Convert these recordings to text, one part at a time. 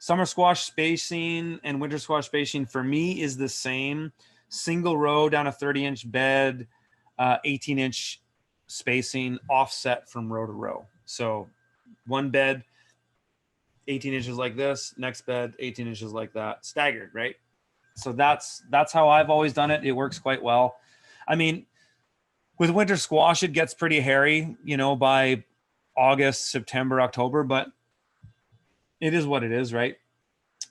Summer squash spacing and winter squash spacing for me is the same. Single row down a 30-inch bed, 18-inch spacing offset from row to row. So one bed, 18 inches like this, next bed, 18 inches like that, staggered, right? So that's how I've always done it. It works quite well. I mean, with winter squash, it gets pretty hairy, you know, by August, September, October, but it is what it is, right?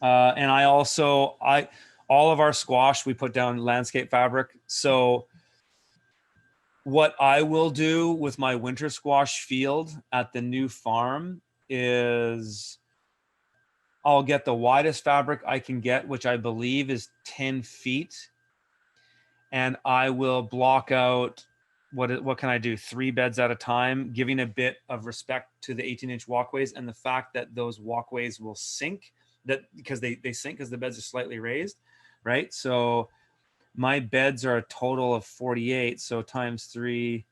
And all of our squash, we put down landscape fabric. So what I will do with my winter squash field at the new farm is I'll get the widest fabric I can get, which I believe is 10 feet. And I will block out, what can I do? 3 beds at a time, giving a bit of respect to the 18-inch walkways and the fact that those walkways will sink, because they sink because the beds are slightly raised, right? So my beds are a total of 48. So times 3.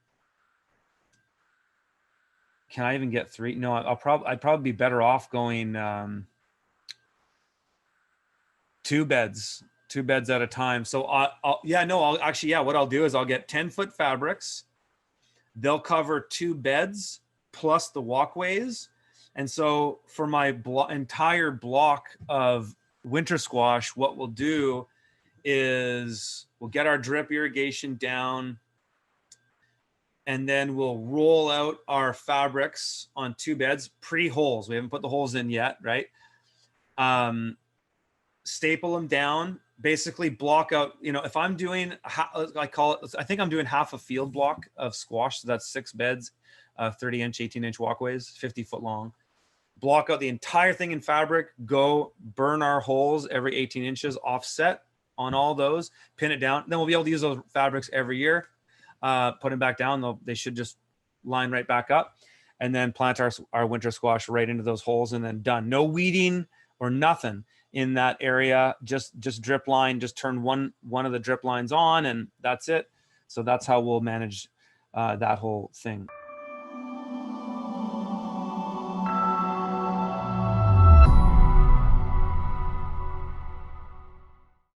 Can I even get 3? No, I'd probably be better off going 2 beds at a time. So what I'll do is I'll get 10-foot fabrics. They'll cover 2 beds plus the walkways. And so for my entire block of winter squash, what we'll do is we'll get our drip irrigation down, and then we'll roll out our fabrics on 2 beds, pre-holes. We haven't put the holes in yet, right? Staple them down, basically block out, you know, if I'm doing, I think I'm doing half a field block of squash. So that's 6 beds, 30-inch, 18-inch walkways, 50-foot long. Block out the entire thing in fabric, go burn our holes every 18 inches offset on all those, pin it down. Then we'll be able to use those fabrics every year, put them back down. They should just line right back up, and then plant our winter squash right into those holes, and then done. No weeding or nothing in that area, just drip line, just turn one of the drip lines on, and that's it. So that's how we'll manage that whole thing.